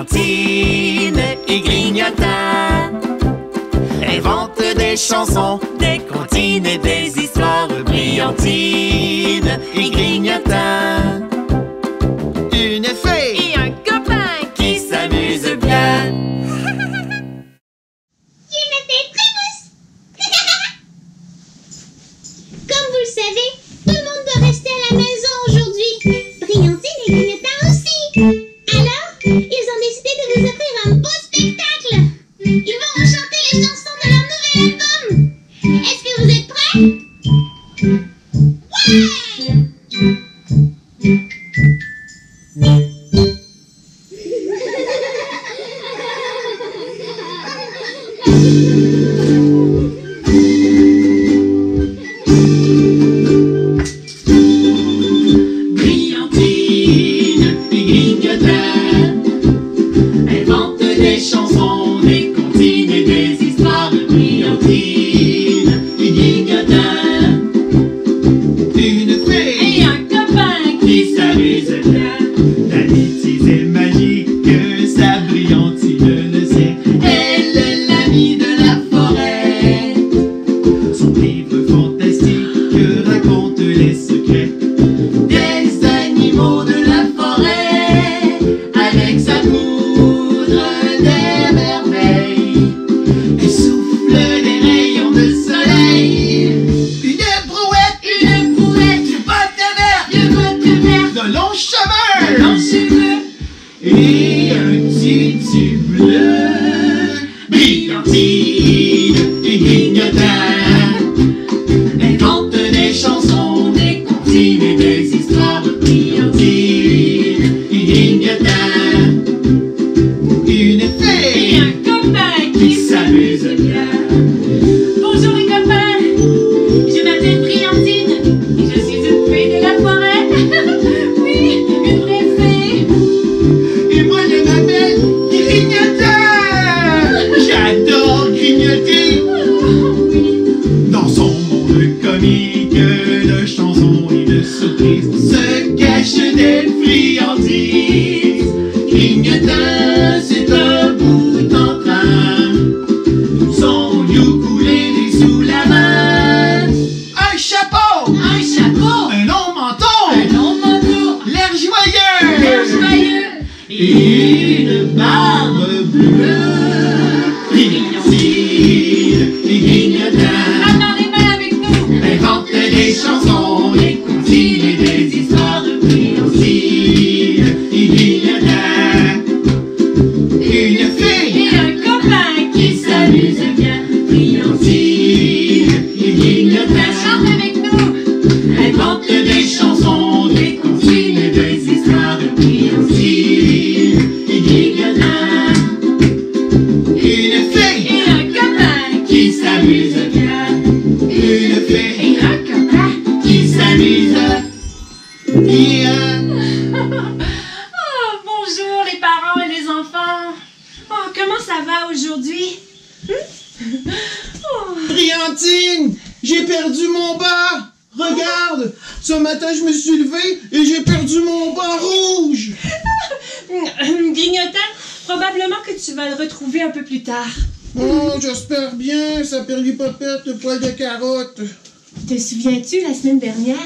Brillantine et Grignotin inventent des chansons, des comptines et des histoires. Brillantine et Grignotin, une fée Et un copain qui s'amuse bien. Je m'appelle Primus. Comme vous le savez, tout le monde doit rester à la maison aujourd'hui. Brillantine et Grignotin aussi. Alors, ils ont décidé de vous offrir un beau spectacle. Ils vont vous chanter les chansons de leur nouvel album. Est-ce que vous êtes prêts? Brillantine et Grignotin inventent des chansons, des comptines et des histoires. Brillantine et Grignotin, une fée et un copain qui s'amuse bien. La bêtise est magique, sa Brillantine le sait. Elle est l'amie de la forêt. Son livre fantastique raconte les secrets des animaux de la forêt. Avec sa poudre des merveilles, elle souffle des rayons de soleil. Une brouette, du botte vert, de longs cheveux, et un tutu bleu. Brillantine et Grignotin inventent des chansons, des comptines et des histoires. Brillantine et Grignotin, une et fée un copain qui s'amuse bien. Bonjour les copains, je m'appelle Brillantine et je suis une fée de la forêt. Oui, une vraie fée. Et moi je m'appelle Grignotin. J'adore grignoter. Dans son monde comique de chansons et de surprises se cachent des friandises. Grignotin, c'est un bout en train, son ukulélé sous la main. Un chapeau, un long Un long manteau, l'air l'air joyeux, et une barbe bleue. Brillantine et Grignotin maintenant les mains avec nous. inventent des chansons, des comptines et des histoires. Brillantine et Grignotin, une fée Et un copain qui s'amuse bien. Brillantine et Grignotin chante avec nous. inventent des chansons, des comptines et des histoires. Brillantine et Grignotin, une fée Et un copain qui s'amuse bien. Une fée et un copain. qui s'amuse bien. Oh, bonjour les parents et les enfants. Oh, comment ça va aujourd'hui? Oh. Brillantine, j'ai perdu mon bas. Regarde, ce matin je me suis levé et j'ai perdu mon bas rouge. Grignotin, probablement que tu vas le retrouver un peu plus tard. Oh, j'espère bien, ça perlipopette, le poil de carotte. Te souviens-tu, la semaine dernière,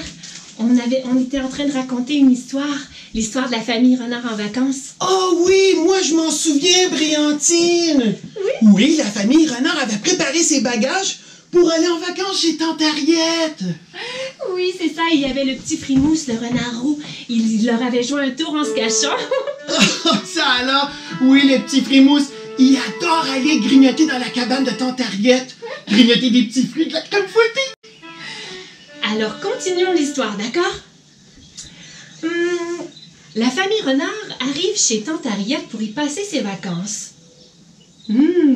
on était en train de raconter une histoire, l'histoire de la famille Renard en vacances. Oh oui, moi je m'en souviens, Brillantine. Oui, la famille Renard avait préparé ses bagages pour aller en vacances chez Tante Harriet. Oui, c'est ça, il y avait le petit Frimousse, le renard roux. Il leur avait joué un tour en se cachant. Oh, ça alors, oui, le petit Frimousse, il adore aller grignoter dans la cabane de Tante Harriet. Grignoter des petits fruits de la crème fouettée. Alors, continuons l'histoire, d'accord? La famille Renard arrive chez Tante Harriet pour y passer ses vacances.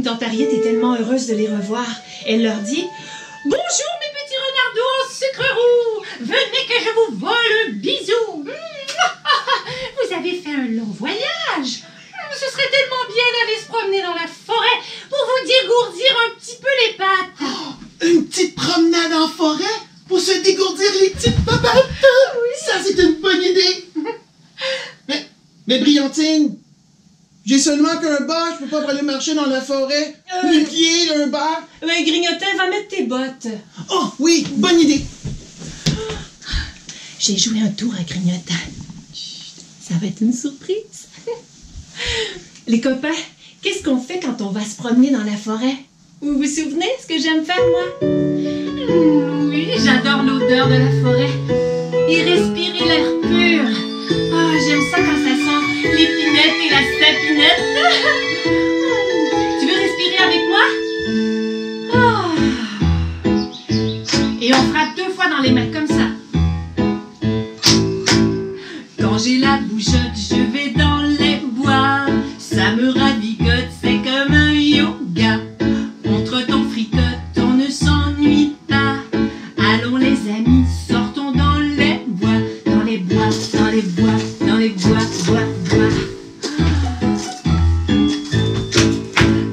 Tante Harriet est tellement heureuse de les revoir. Elle leur dit « Bonjour mes petits renardos au sucre roux! Venez que je vous vole un bisou! Vous avez fait un long voyage! Ce serait tellement bien d'aller se promener dans la forêt pour vous dégourdir un petit peu les pattes! Oh, une petite promenade en forêt pour se dégourdir les petites papates. Ça, c'est une bonne idée. Mais Brillantine, J'ai seulement qu'un bas, je peux pas aller marcher dans la forêt. Les pieds, un bas. Ben, Grignotin, va mettre tes bottes. Oh, oui, bonne idée. J'ai joué un tour à Grignotin. Chut, ça va être une surprise. Les copains, qu'est-ce qu'on fait quand on va se promener dans la forêt? Vous vous souvenez ce que j'aime faire, moi? Oui, j'adore l'odeur de la forêt. Et respirer l'air pur. Ah, j'aime ça quand ça sent l'épinette et la sapinette. Tu veux respirer avec moi? Ah. Et on frappe 2 fois dans les mains comme ça. Quand j'ai la bougeotte, je vais dans les bois. Ça me ravigote, c'est comme un yoga. Entre ton fricote, on ne s'ennuie pas. Allons les amis, sortons dans les bois. Dans les bois, dans les bois, dans les bois, bois, bois.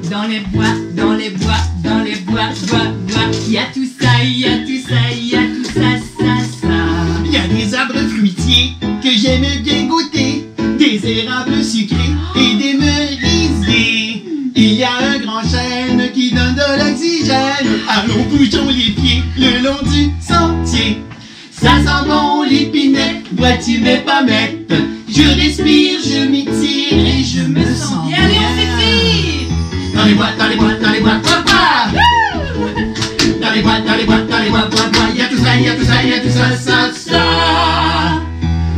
Dans les bois, dans les bois, dans les bois, bois, bois. Il y a tout ça, il y a tout ça, il y a tout ça, ça, ça. Il y a des arbres fruitiers que j'aime bien goûter, des érables sucrés et des merisiers. Il y a un grand chêne qui donne de l'oxygène. Allons, bougeons les pieds le long du sentier. Ça sent bon l'épinette, vois-tu mes pommettes. Je respire, je m'étire et je me sens bien. Allez, on s'étire. Dans les bois, dans les bois, dans les bois, bois, bois. Dans les bois, dans les bois, dans les bois, bois, bois. Il y a tout ça, il y a tout ça, il y a tout ça, ça, ça.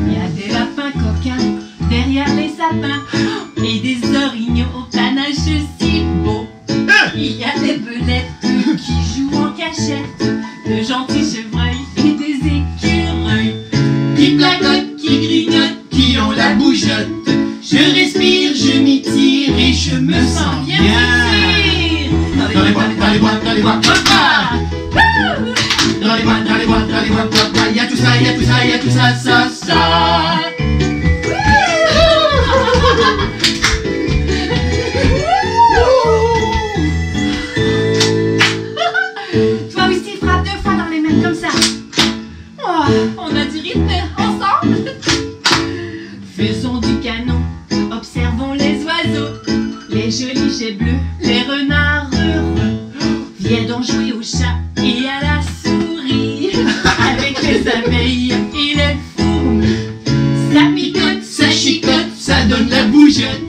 Il y a des lapins coquins derrière les sapins et des orignaux au panache si beau. Il y a des belettes qui jouent en cachette, de gentils chevreuils et des écureuils Qui placotent, qui grignotent, qui ont la bougeotte. Je respire, je m'étire et je me sens bien. Dans les bois, dans les bois, dans les bois, bois, bois. Dans les bois, dans les bois, dans les bois, bois, bois. Il y a tout ça, il y a tout ça, il y a tout ça, ça, ça. Toi aussi, frappe 2 fois dans les mains comme ça. Oh, on a du rythme ensemble. Faisons du canon, observons les oiseaux, les jolis jets bleus, les renards heureux. Viens donc jouer au chat et à la souris, avec les abeilles et les fourmis. Ça picote, Ça chicote, ça donne la bougeotte.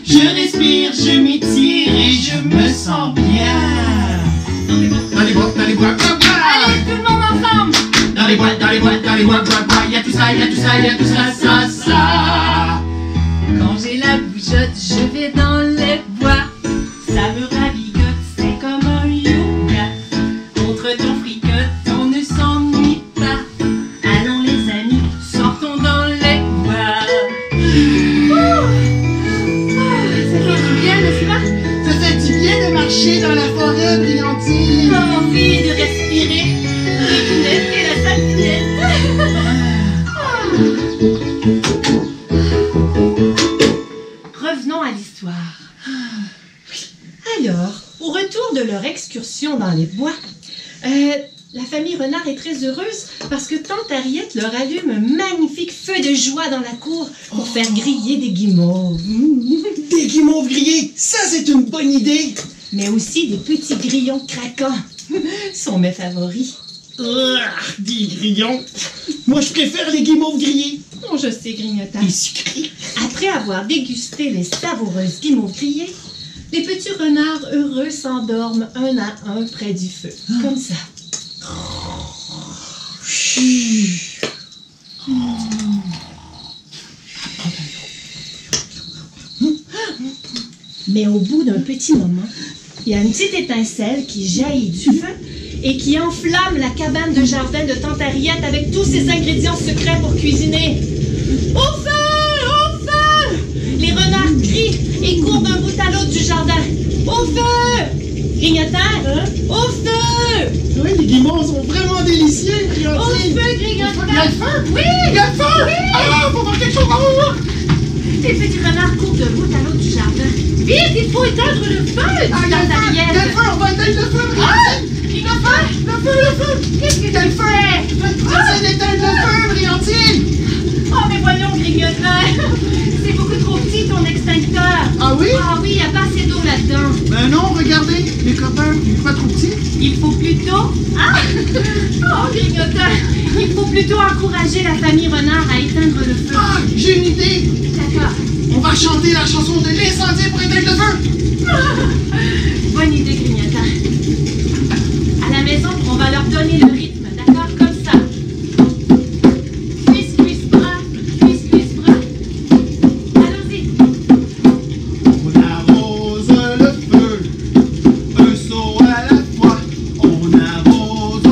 Je respire, je m'étire et je me sens bien. Dans les bois, dans les bois, bois, bois. Allez, tout le monde ensemble. Dans les bois, dans les bois, dans les bois, bois, bois. Il y a tout ça, il y a tout ça, il y a tout ça, ça, ça. Quand j'ai la bougeotte, je vais dans les bois. Ça me ravigote, c'est comme un yoga. Contre ton fricote, on ne s'ennuie pas. Allons les amis, sortons dans les bois. Ça fait du bien, n'est-ce pas? Ça fait du bien de marcher dans la forêt, Brillantine. Envie de respirer l'épinette et la sapinette. Revenons à l'histoire. Alors, au retour de leur excursion dans les bois, la famille Renard est très heureuse parce que tante Harriet leur allume un magnifique feu de joie dans la cour pour faire griller des guimauves. Des guimauves grillés, ça c'est une bonne idée. Mais aussi des petits grillons craquants sont mes favoris. Des grillons. Moi je préfère les guimauves grillés. Oh, je sais, Grignotin. Et sucrés. Après avoir dégusté les savoureuses guimauves grillées, les petits renards heureux s'endorment un à un près du feu. Comme ça. Mais au bout d'un petit moment, il y a une petite étincelle qui jaillit du feu et qui enflamme la cabane de jardin de tante Harriet avec tous ses ingrédients secrets pour cuisiner. Au feu! Au feu! Les renards crient et courent d'un bout à l'autre du jardin. Au feu! Grignotin, au feu! Oui, les guimauves sont vraiment délicieux, Au Brillantine. feu, Grignotin! Il y a le feu. Oui! Il y a le feu. Oui. Ah, faut voir quelque chose. Les petits renards courent d'un bout à l'autre du jardin. Vite, il faut éteindre le feu! dit Ah, il y a le tante feu. Il y a le Harriet. feu, on va éteindre le feu, Brillantine. Le feu. Qu'est-ce que tu fais? J'essaie d'éteindre le feu, Brillantine. Oh, mais voyons, Grignotin! C'est beaucoup trop petit ton extincteur! grignoteur. Ah oui? Ah oui, il n'y a pas assez d'eau là-dedans. Ben non, regardez, les copains, il est pas trop petit. Il faut plutôt... Ah! Oh, grignoteur! Il faut plutôt encourager la famille renard à éteindre le feu. Ah, j'ai une idée. D'accord. On va chanter la chanson de l'incendie pour éteindre le feu. Bonne idée, grignoteur. À la maison, on va leur donner le rythme, d'accord? Comme ça. Cuisse, cuisse, bras. Cuisse, cuisse, bras. Allons-y. On arrose le feu, un seau à la fois. On arrose,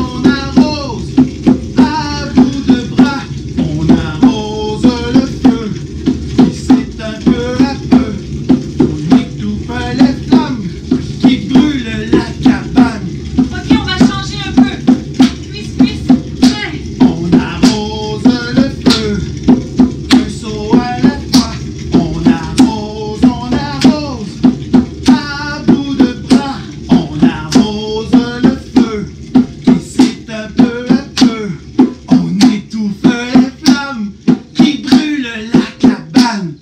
à bout de bras. On arrose le feu, qui s'éteint peu à peu. On étouffe les flammes qui brûlent la cabane. Ok, on va changer un peu. Cuisse, cuisse, prêt. On arrose le feu, un seau à la fois. On arrose, à bout de bras. On arrose le feu, qui s'éteint peu à peu. On étouffe les flammes qui brûlent la cabane.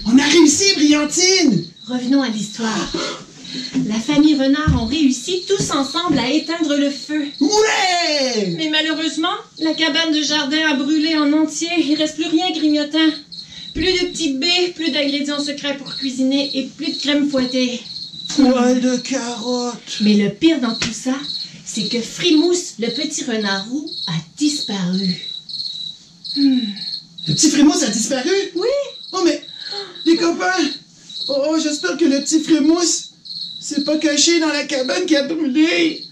On a réussi, Brillantine. Revenons à l'histoire. La famille renard ont réussi tous ensemble à éteindre le feu. Ouais! Mais malheureusement, la cabane de jardin a brûlé en entier. Il reste plus rien, grignotant. Plus de petites baies, plus d'ingrédients secrets pour cuisiner et plus de crème fouettée. Poil de carotte. Mais le pire dans tout ça, c'est que Frimousse, le petit renard roux, a disparu. Le petit Frimousse a disparu? Oui. Oh, mais, les copains, oh, j'espère que le petit Frimousse s'est pas caché dans la cabane qui a brûlé.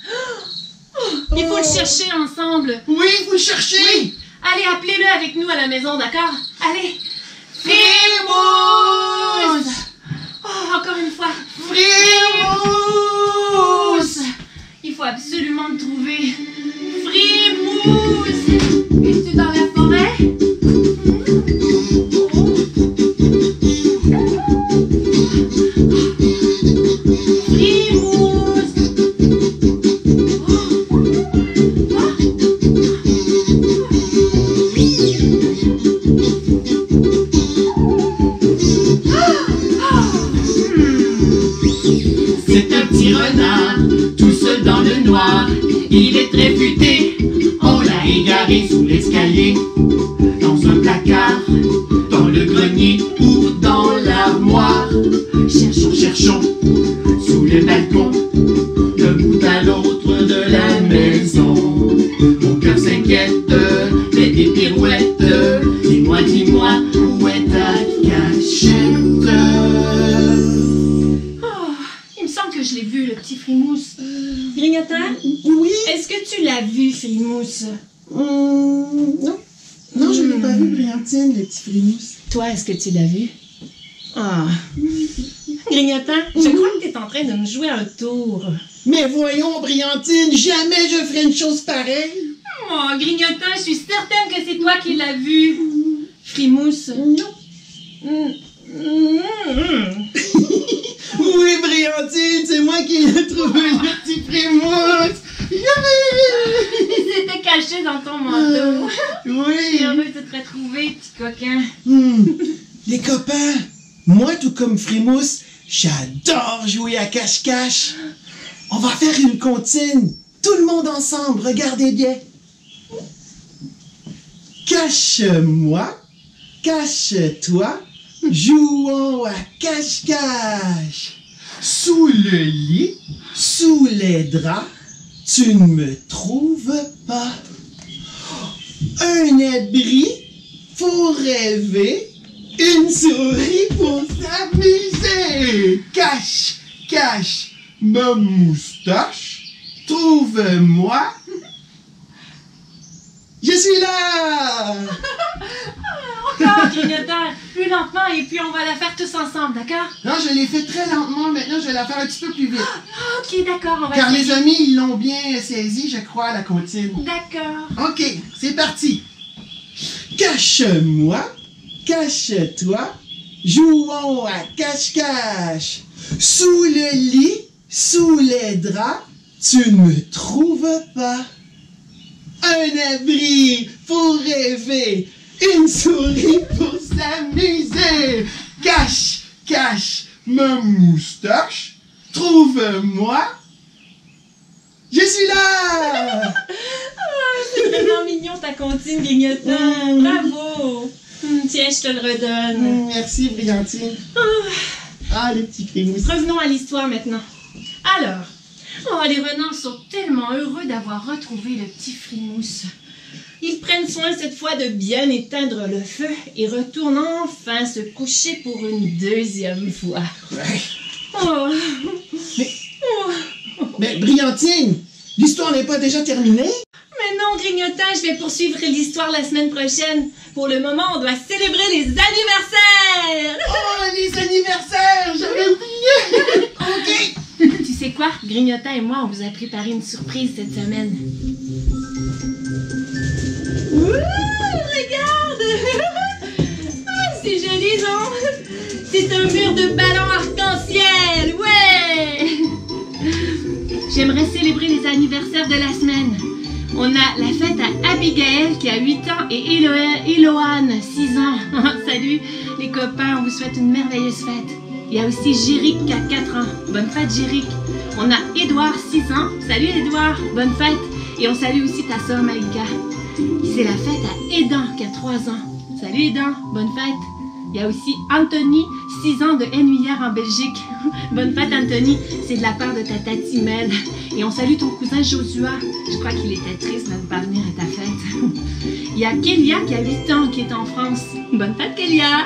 Il faut le chercher ensemble. Oui, vous le cherchez. Oui. Allez, appelez-le avec nous à la maison, d'accord? Allez. Frimousse! Oh, encore une fois. Frimousse! Il faut absolument le trouver. Frimousse! Es-tu dans la forêt? Frimousse! C'est un petit renard, tout seul dans le noir. Il est très futé, on l'a égaré sous l'escalier. Dans un placard, dans le grenier ou dans l'armoire. Cherchons, cherchons, sous le balcon, d'un bout à l'autre de la maison. Mon cœur s'inquiète, fait des pirouettes. Dis-moi, où est ta cachette? Il me semble que je l'ai vu, le petit Frimousse. Grignotant? Oui? Est-ce que tu l'as vu, Frimousse? Non. Non, je l'ai pas vu, Brillantine, le petit Frimousse. Toi, est-ce que tu l'as vu? Ah. Grignotant, je crois que tu es en train de me jouer un tour. Mais voyons, Brillantine, jamais je ferais une chose pareille. Oh, Grignotant, je suis certaine que c'est toi qui l'as vu. Frimousse? Non. Oui, Brillantine, c'est moi qui ai trouvé le petit Frimousse. Il s'était caché dans ton manteau. Je suis Oui. heureuse de te retrouver, petit coquin. Les copains, moi tout comme Frimousse, j'adore jouer à cache-cache. On va faire une comptine, tout le monde ensemble, regardez bien. Cache-moi, cache-toi, jouons à cache-cache. Sous le lit, sous les draps, tu ne me trouves pas. Un abri pour rêver, une souris pour s'amuser. Cache, cache ma moustache, trouve-moi. Je suis là! Encore, Grignotant, plus lentement et puis on va la faire tous ensemble, d'accord? Non, je l'ai fait très lentement, maintenant je vais la faire un petit peu plus vite. Ok, d'accord, on va Car essayer. les amis, ils l'ont bien saisi, je crois, la comptine. D'accord. Ok, c'est parti. Cache-moi, cache-toi, jouons à cache-cache. Sous le lit, sous les draps, tu ne me trouves pas. Un abri pour rêver, Une souris pour s'amuser. Cache, cache ma moustache. Trouve-moi. Je suis là! C'est vraiment mignon ta comptine, Grignotant. Bravo. Tiens, je te le redonne. Merci, Brillantine. Ah, les petits frimous. Revenons à l'histoire maintenant. Alors, les renards sont tellement heureux d'avoir retrouvé le petit Frimousse. Ils prennent soin cette fois de bien éteindre le feu et retournent enfin se coucher pour une deuxième fois. Ouais. Oh. Mais Brillantine, l'histoire n'est pas déjà terminée? Mais non, Grignotant, je vais poursuivre l'histoire la semaine prochaine. Pour le moment, on doit célébrer les anniversaires! Oh, les anniversaires! J'avais oublié! OK! Tu sais quoi? Grignotant et moi, on vous a préparé une surprise cette semaine. Ouh, regarde! Ah, c'est joli, non? C'est un mur de ballons arc-en-ciel! Ouais! J'aimerais célébrer les anniversaires de la semaine. On a la fête à Abigail qui a 8 ans et Eloane 6 ans. Salut les copains, on vous souhaite une merveilleuse fête. Il y a aussi Jéric qui a 4 ans. Bonne fête Jéric. On a Édouard 6 ans. Salut Édouard, bonne fête. Et on salue aussi ta soeur Maïka. C'est la fête à Aidan qui a 3 ans. Salut Aidan, bonne fête. Il y a aussi Anthony, 6 ans de Hennuillère en Belgique. Bonne fête Anthony, c'est de la part de ta tati Mel. Et on salue ton cousin Josua. Je crois qu'il était triste de ne pas venir à ta fête. Il y a Kélia qui a 8 ans qui est en France. Bonne fête Kélia.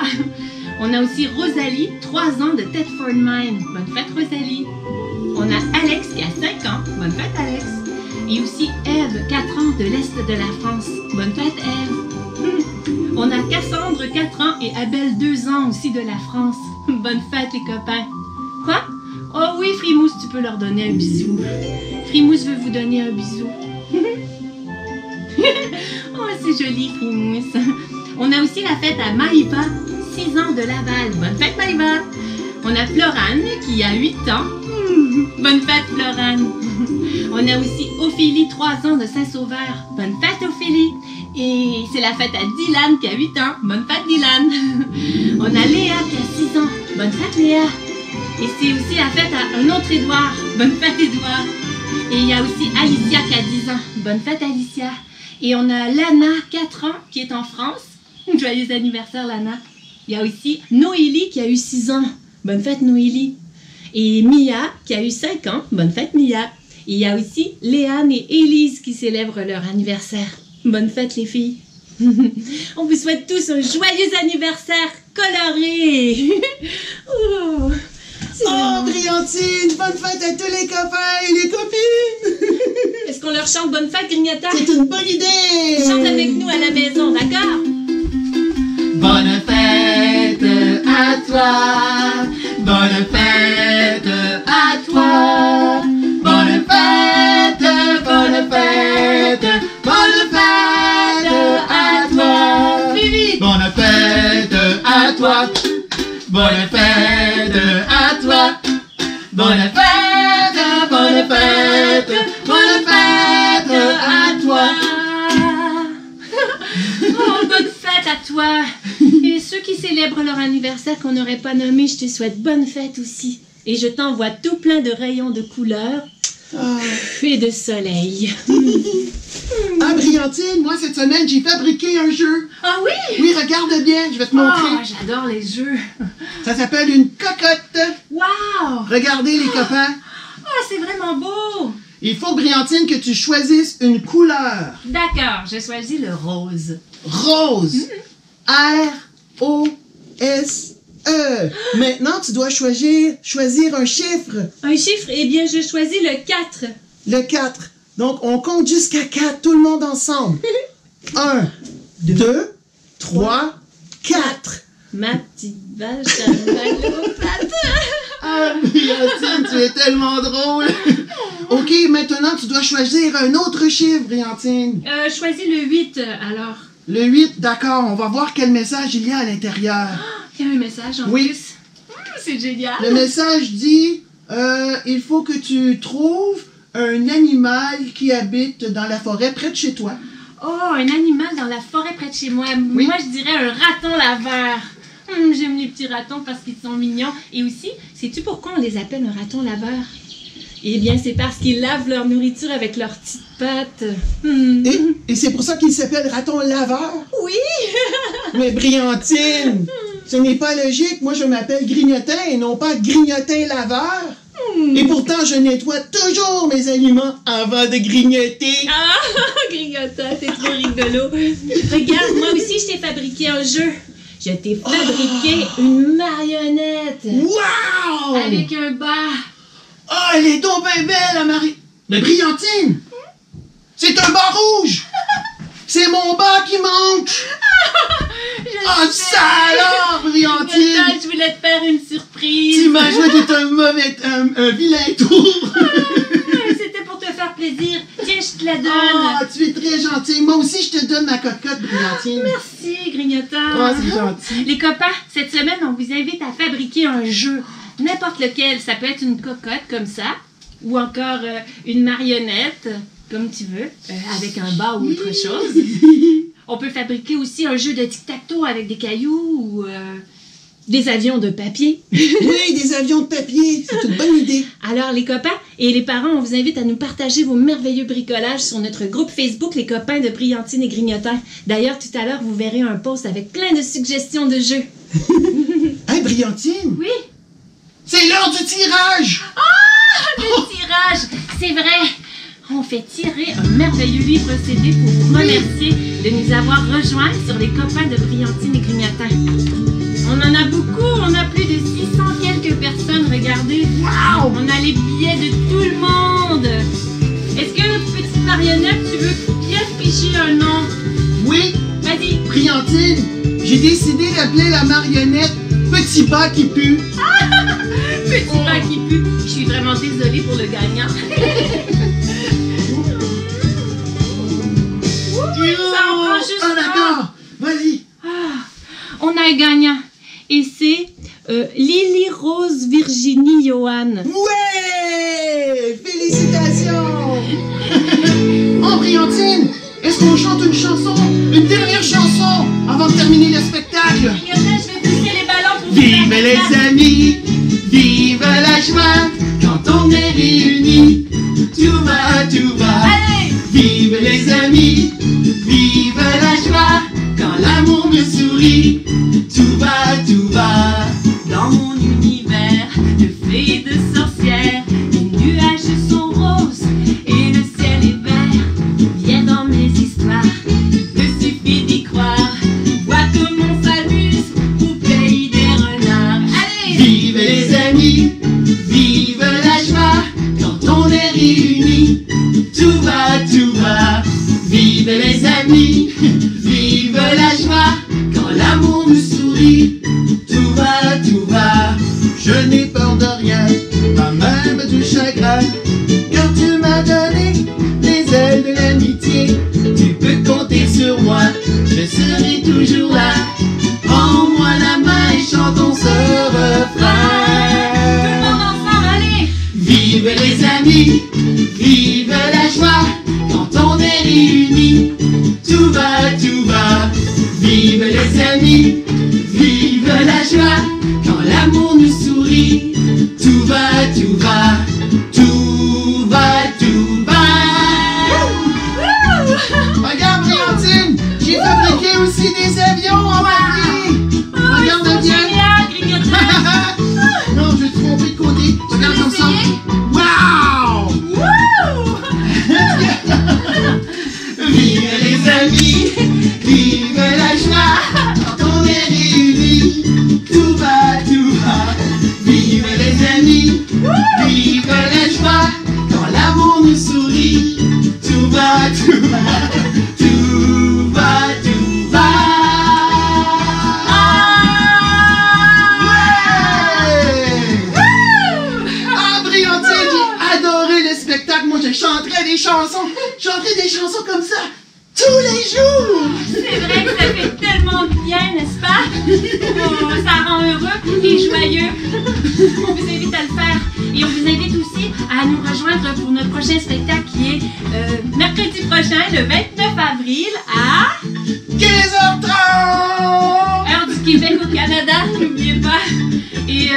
On a aussi Rosalie, 3 ans de Thetford Mine. Bonne fête Rosalie. On a Alex qui a 5 ans. Bonne fête Alex. Et aussi Ève, 4 ans de l'Est de la France. Bonne fête Ève. On a Cassandre, 4 ans, et Abel, 2 ans aussi de la France. Bonne fête, les copains. Quoi? Oh oui, Frimousse, tu peux leur donner un bisou. Frimousse veut vous donner un bisou. Oh, c'est joli, Frimousse. On a aussi la fête à Maïva, 6 ans de Laval. Bonne fête, Maïva. On a Florane, qui a 8 ans. Bonne fête, Florane. On a aussi Ophélie, 3 ans de Saint-Sauveur. Bonne fête, Ophélie. Et c'est la fête à Dylan qui a 8 ans. Bonne fête, Dylan. On a Léa qui a 6 ans. Bonne fête, Léa. Et c'est aussi la fête à un autre Édouard. Bonne fête, Édouard. Et il y a aussi Alicia qui a 10 ans. Bonne fête, Alicia. Et on a Lana, 4 ans, qui est en France. Joyeux anniversaire, Lana. Il y a aussi Noélie qui a eu 6 ans. Bonne fête, Noélie. Et Mia qui a eu 5 ans. Bonne fête, Mia. Et il y a aussi Léane et Élise qui célèbrent leur anniversaire. Bonne fête les filles. On vous souhaite tous un joyeux anniversaire coloré. Oh, Brillantine, bonne fête à tous les copains et les copines. est-ce qu'on leur chante bonne fête, Grignotant? C'est une bonne idée. Chante avec nous à la maison, d'accord? Bonne fête à toi. Bonne fête à toi. Bonne fête, bonne fête, bonne fête à toi. Vivi. Bonne fête à toi. Bonne fête à toi. Bonne fête, bonne fête, bonne fête à toi. Oh, bonne fête à toi. Et ceux qui célèbrent leur anniversaire qu'on n'aurait pas nommé, je te souhaite bonne fête aussi. Et je t'envoie tout plein de rayons de couleurs et de soleil. Ah, Brillantine, moi cette semaine, j'ai fabriqué un jeu. Ah oui? Oui, regarde bien, je vais te montrer. Oh, j'adore les jeux. Ça s'appelle une cocotte. Wow! Regardez les copains. Oh, c'est vraiment beau. Il faut, Brillantine, que tu choisisses une couleur. D'accord, j'ai choisi le rose. Rose. R-O-S-E. Maintenant, tu dois choisir un chiffre. Un chiffre? Eh bien, je choisis le 4. Le 4. Donc, on compte jusqu'à 4, tout le monde ensemble. 1, 2, 3, 4. Ma petite vache à mal aux pattes. Ah, Brillantine, tu es tellement drôle. OK, maintenant, tu dois choisir un autre chiffre, Brillantine. Choisis le 8, alors. Le 8, d'accord. On va voir quel message il y a à l'intérieur. Il y a un message en Oui. plus. C'est génial. Le message dit, il faut que tu trouves un animal qui habite dans la forêt près de chez toi. Oh, un animal dans la forêt près de chez moi. Oui. Moi, je dirais un raton laveur. J'aime les petits ratons parce qu'ils sont mignons. Et aussi, sais-tu pourquoi on les appelle un raton laveur? Eh bien, c'est parce qu'ils lavent leur nourriture avec leurs petites pattes. Et c'est pour ça qu'il s'appelle raton laveur? Oui! Mais Briantine, ce n'est pas logique. Moi, je m'appelle Grignotin et non pas Grignotin laveur. Et pourtant, je nettoie toujours mes aliments avant de grignoter. Ah, Grignotin, c'est trop rigolo. Regarde, moi aussi, je t'ai fabriqué un jeu. Je t'ai fabriqué une marionnette. Wow! Avec un bas. Oh, elle est donc bien belle, la Marie. Mais Briantine, c'est un bas rouge. C'est mon bas qui manque. Oh, ça alors, Briantine. Grignotin, je voulais te faire une surprise. Tu m'as joué tout un vilain tour. C'était pour te faire plaisir. Tiens, je te la donne. Oh, tu es très gentille. Moi aussi, je te donne ma cocotte, Briantine. Merci, Grignotin. Oh, c'est gentil. Les copains, cette semaine, on vous invite à fabriquer un jeu. N'importe lequel. Ça peut être une cocotte comme ça, ou encore une marionnette, comme tu veux, avec un bas ou autre chose. On peut fabriquer aussi un jeu de tic-tac-toe avec des cailloux ou des avions de papier. Oui, des avions de papier. C'est une bonne idée. Alors, les copains et les parents, on vous invite à nous partager vos merveilleux bricolages sur notre groupe Facebook, les copains de Briantine et Grignotin. D'ailleurs, tout à l'heure, vous verrez un post avec plein de suggestions de jeux. Hey, Briantine, Oui, c'est l'heure du tirage. le tirage, c'est vrai. On fait tirer un merveilleux livre CD pour vous remercier de nous avoir rejoints sur les copains de Briantine et Grignotin. On en a beaucoup, on a plus de 600 quelques personnes, regardez. Wow! On a les billets de tout le monde. Est-ce que, petite marionnette, tu veux bien ficher un nom? Oui, Vas-y. Briantine, j'ai décidé d'appeler la marionnette Petit Bas qui pue. Petit pas qui pue. Je suis vraiment désolée pour le gagnant. Ça en prend juste Ah, un. d'accord. Vas-y. On a un gagnant. Et c'est Lily Rose Virginie Johan. Ouais! Félicitations! Oh, Briantine, est-ce qu'on chante une chanson, une dernière chanson, avant de terminer le spectacle? Grignotin, je vais pousser les ballons pour Vive vous faire les ça. amis, vive la joie, quand on est réunis, tout va, tout va. Allez! Vive les amis, vive la joie, quand l'amour me sourit, tout va, tout va. Dans mon univers de fées et de sorcières, les nuages sont roses et le ciel est vert. Viens dans mes histoires, il te suffit d'y croire. Vois comme on s'amuse au pays des renards. Allez! Vive les amis, vive la joie, quand on est réunis, tout va, tout va. Vive les amis, vive la joie, quand l'amour nous sourit, tout va, tout va. Je n'ai peur de rien, pas même du chagrin, car tu m'as donné les ailes de l'amitié. Tu peux compter sur moi, je serai toujours là. Prends-moi la main et chantons ce refrain. Tout le monde ensemble, allez! Vive les amis, vive la joie, quand on est réunis, tout va, tout va. Vive les amis, vive la joie, quand l'amour nous sourit, tout va, tout va, tout va, tout va. Regarde, Briantine, j'ai fabriqué aussi des avions en papier. Regarde bien. Génial, Grignotin! Non, je vais te tromper de côté. Regarde comme ça. essayer? Wow! Wouh! Vive les amis, vive la joie, quand on est réunis, tout va, tout va. Vive les amis, vive la joie, quand l'amour nous sourit, tout va, tout va, tout va, tout va. Ouais! Ah, Briantine, j'ai adoré le spectacle. Moi, je chanterais des chansons comme ça. tous les jours. C'est vrai que ça fait tellement de bien, n'est-ce pas? Oh, ça rend heureux et joyeux. On vous invite à le faire. Et on vous invite aussi à nous rejoindre pour notre prochain spectacle qui est mercredi prochain, le 29 avril, à 15h30. heure du Québec au Canada, n'oubliez pas. Et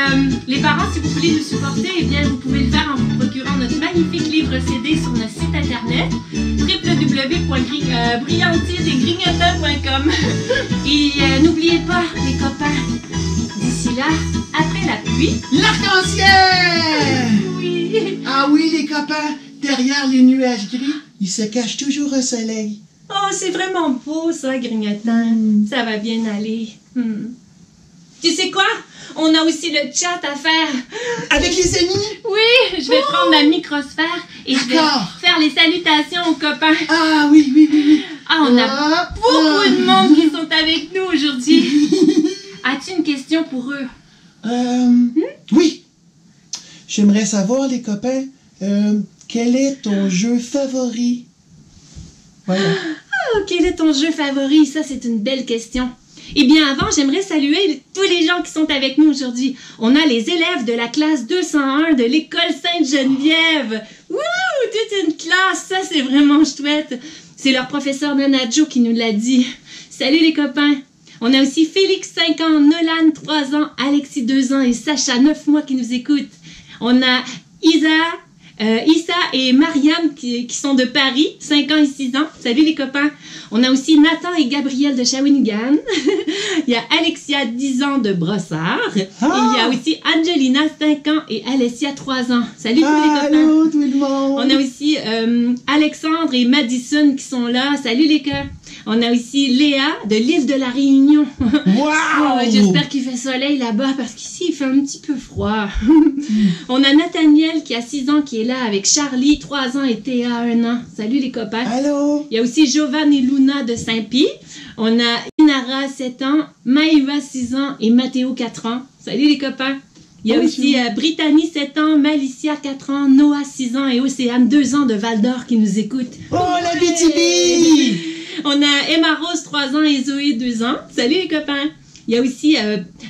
les parents, si vous voulez nous supporter, eh bien, vous pouvez le faire en vous procurant notre magnifique livre CD sur notre site internet www.brillantierdesgrignotins.com. Et n'oubliez pas, les copains, d'ici là, après la pluie, L'arc-en-ciel. oui. Ah oui, les copains, derrière les nuages gris, il se cache toujours un soleil. Oh, c'est vraiment beau ça, Grignotin. Ça va bien aller. Tu sais quoi? On a aussi le chat à faire. Avec les amis? Oui, je vais prendre ma microsphère et je vais D'accord. faire les salutations aux copains. Ah oui, oui, oui, oui. Ah, on a beaucoup de monde qui sont avec nous aujourd'hui. As-tu une question pour eux? Oui. J'aimerais savoir, les copains, quel est ton jeu favori? Voilà. Oh, quel est ton jeu favori? Ça, c'est une belle question. Eh bien, avant, j'aimerais saluer tous les gens qui sont avec nous aujourd'hui. On a les élèves de la classe 201 de l'école Sainte-Geneviève. Wouh! Toute une classe! Ça, c'est vraiment chouette. C'est leur professeur Nanajo qui nous l'a dit. Salut les copains! On a aussi Félix, 5 ans, Nolan, 3 ans, Alexis, 2 ans et Sacha, 9 mois qui nous écoutent. On a Issa et Mariam qui sont de Paris, 5 ans et 6 ans. Salut les copains! On a aussi Nathan et Gabriel de Shawinigan. Il y a Alexia, 10 ans de Brossard. Ah! Et il y a aussi Angelina, 5 ans et Alessia, 3 ans. Salut tous les copains! Allô, tout le monde! On a aussi Alexandre et Madison qui sont là. Salut les cœurs! On a aussi Léa de l'île de la Réunion. Wow! Oh, j'espère qu'il fait soleil là-bas parce qu'ici il fait un petit peu froid. On a Nathaniel qui a 6 ans qui est là avec Charlie, 3 ans et Théa, 1 an. Salut les copains! Allô? Il y a aussi Jovan et Luna de Saint-Pie. On a Inara, 7 ans, Maïva, 6 ans et Mathéo, 4 ans. Salut les copains! Il y a Bonjour. aussi Brittany, 7 ans, Malicia, 4 ans, Noah, 6 ans et Océane, 2 ans de Val-d'Or qui nous écoutent. Oh, la BTB! On a Emma Rose, 3 ans et Zoé, 2 ans. Salut les copains! Il y a aussi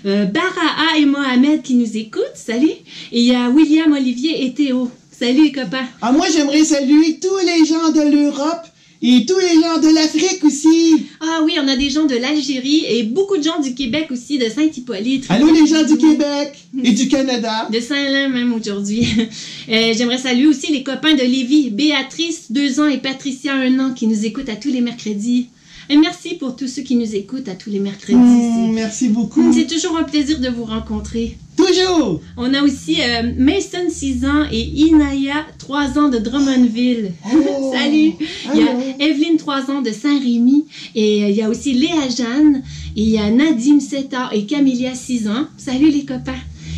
Baraa et Mohamed qui nous écoutent. Salut! Et il y a William, Olivier et Théo. Salut les copains! Ah, moi, j'aimerais saluer tous les gens de l'Europe et tous les gens de l'Afrique aussi. Ah oui, on a des gens de l'Algérie et beaucoup de gens du Québec aussi, de Saint-Hippolyte. Allô, les gens du Québec et du Canada. De Saint-Lin même aujourd'hui. J'aimerais saluer aussi les copains de Lévis, Béatrice, 2 ans et Patricia, 1 an, qui nous écoutent à tous les mercredis. Et merci pour tous ceux qui nous écoutent à tous les mercredis. Merci beaucoup. C'est toujours un plaisir de vous rencontrer. Toujours. On a aussi Mason, 6 ans, et Inaya, 3 ans de Drummondville. Oh. Salut! Il y Allô. a Evelyne, 3 ans de Saint-Rémy, et il y a aussi Léa Jeanne, et il y a Nadim, 7 ans, et Camilia, 6 ans. Salut les copains!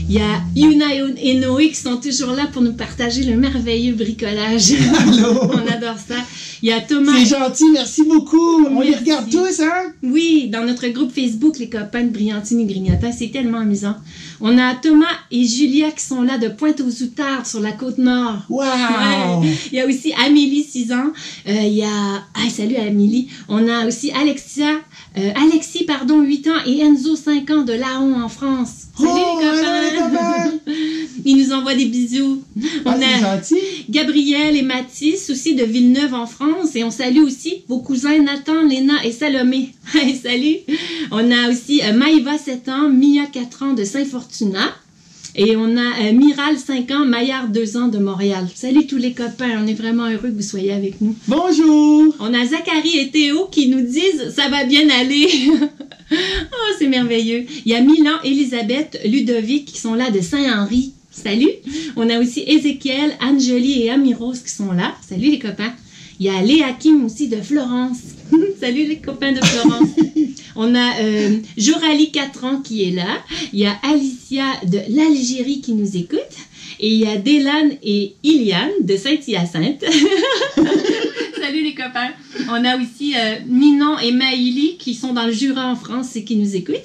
Il y a Yuna et Noé qui sont toujours là pour nous partager le merveilleux bricolage. Allô. On adore ça. Il y a Thomas. C'est gentil, merci beaucoup. On les Merci. regarde tous, hein? Oui, dans notre groupe Facebook, les copains de Brillantine et Grignotin, c'est tellement amusant. On a Thomas et Julia qui sont là de Pointe-aux-Outardes sur la Côte-Nord. Wow! Ouais. Il y a aussi Amélie, 6 ans. Il y a... Ah, salut Amélie. On a aussi Alexis, 8 ans et Enzo, 5 ans de Laon en France. Salut les copains! allô, les copains. Ils nous envoient des bisous. On Ah, c'est a gentil. Gabriel et Mathis aussi de Villeneuve en France. Et on salue aussi vos cousins Nathan, Léna et Salomé. Hey, salut! On a aussi Maïva, 7 ans, Mia, 4 ans de Saint-Fortuna. Et on a Miral, 5 ans, Maillard, 2 ans de Montréal. Salut tous les copains, on est vraiment heureux que vous soyez avec nous. Bonjour. On a Zachary et Théo qui nous disent « ça va bien aller ». Oh, c'est merveilleux. Il y a Milan, Elisabeth, Ludovic qui sont là de Saint-Henri. Salut. On a aussi Ézéchiel, Angeli et Amiros qui sont là. Salut les copains. Il y a Léa Kim aussi de Florence. Salut les copains de Florence. On a Jorali, 4 ans, qui est là. Il y a Alicia de l'Algérie qui nous écoute. Et il y a Délan et Iliane de Saint-Hyacinthe. Salut les copains. On a aussi Ninon et Maïli qui sont dans le Jura en France et qui nous écoutent.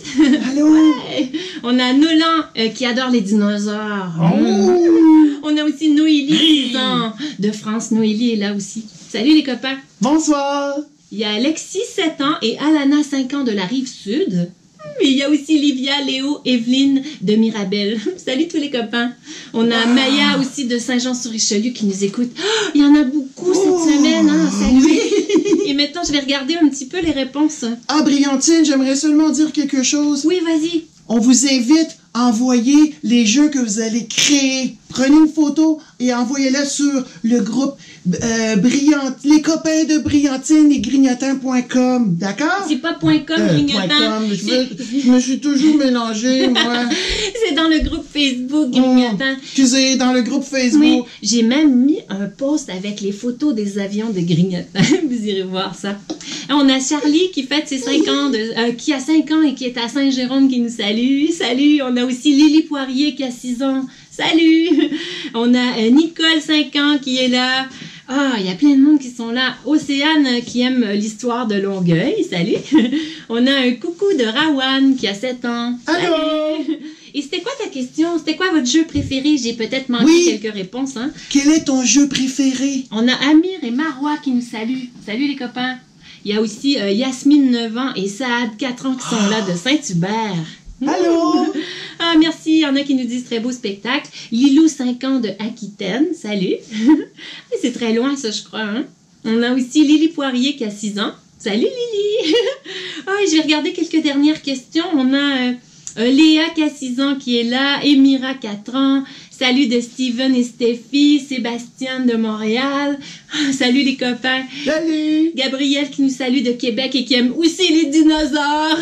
Allô? Ouais. On a Nolan qui adore les dinosaures. Oh. On a aussi Noélie, 10 ans de France. Noélie est là aussi. Salut les copains. Bonsoir. Il y a Alexis, 7 ans, et Alana, 5 ans, de la Rive-Sud. Mais il y a aussi Livia, Léo, Evelyne de Mirabel. Salut tous les copains. On a Maya aussi de Saint-Jean-sur-Richelieu qui nous écoute. Oh, il y en a beaucoup cette semaine. Hein? Salut. Oui. Et maintenant, je vais regarder un petit peu les réponses. Ah, Brillantine, j'aimerais seulement dire quelque chose. Oui, vas-y. On vous invite à envoyer les jeux que vous allez créer. Prenez une photo et envoyez-la sur le groupe les copains de Brillantine et Grignotin.com. D'accord? C'est pas .com, Grignotin. .com. Je me suis toujours mélangée, moi. C'est dans le groupe Facebook, Grignotin. Excusez, dans le groupe Facebook. Oui, j'ai même mis un post avec les photos des avions de Grignotin. Vous irez voir ça. On a Charlie qui fête ses 5 ans, qui a 5 ans et qui est à Saint-Jérôme qui nous salue. Salut! On a aussi Lily Poirier qui a 6 ans. Salut! On a Nicole, 5 ans, qui est là. Ah, il y a plein de monde qui sont là. Océane qui aime l'histoire de Longueuil. Salut! On a un coucou de Rawan qui a 7 ans. Allô? Salut! Et c'était quoi ta question? C'était quoi votre jeu préféré? J'ai peut-être manqué quelques réponses. Hein? Quel est ton jeu préféré? On a Amir et Marois qui nous saluent. Salut les copains! Il y a aussi Yasmine, 9 ans, et Saad, 4 ans, qui sont là de Saint-Hubert. Allô? Ah, merci. Il y en a qui nous disent très beau spectacle. Lilou, 5 ans, de Aquitaine. Salut. C'est très loin, ça, je crois. Hein? On a aussi Lily Poirier qui a 6 ans. Salut, Lily. Ah, et je vais regarder quelques dernières questions. On a Léa qui a 6 ans qui est là. Émira, 4 ans. Salut de Steven et Steffi. Sébastien de Montréal. Ah, salut les copains. Salut. Gabriel qui nous salue de Québec et qui aime aussi les dinosaures.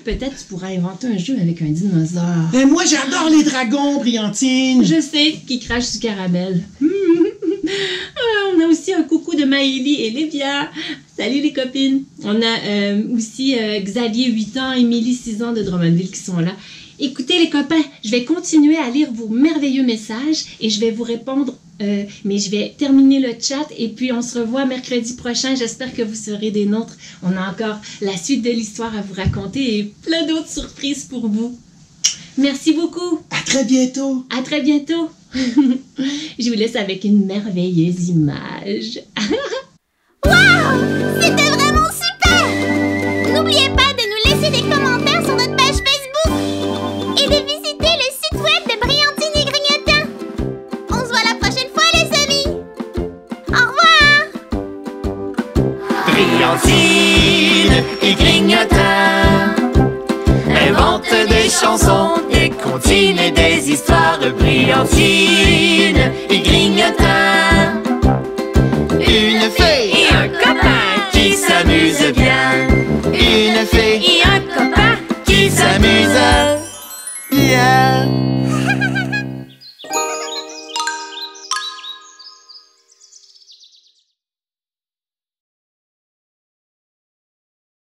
Peut-être tu pourras inventer un jeu avec un dinosaure. Et moi, j'adore les dragons, Brillantine. Je sais, qui crache du caramel. On a aussi un coucou de Maëlie et Lévia. Salut les copines. On a aussi Xavier, 8 ans, Émilie, 6 ans de Drummondville qui sont là. Écoutez les copains, je vais continuer à lire vos merveilleux messages et je vais vous répondre, mais je vais terminer le chat et puis on se revoit mercredi prochain. J'espère que vous serez des nôtres. On a encore la suite de l'histoire à vous raconter et plein d'autres surprises pour vous. Merci beaucoup. À très bientôt. À très bientôt. Je vous laisse avec une merveilleuse image. Waouh! C'était vraiment super! N'oubliez pas de nous laisser des commentaires sur notre page Facebook et de visiter le site web de Brillantine et Grignotin. On se voit la prochaine fois, les amis. Au revoir! Brillantine et Grignotin inventent des chansons, des comptines et des histoires. Brillantine et Grignotin, une fée et un copain qui s'amusent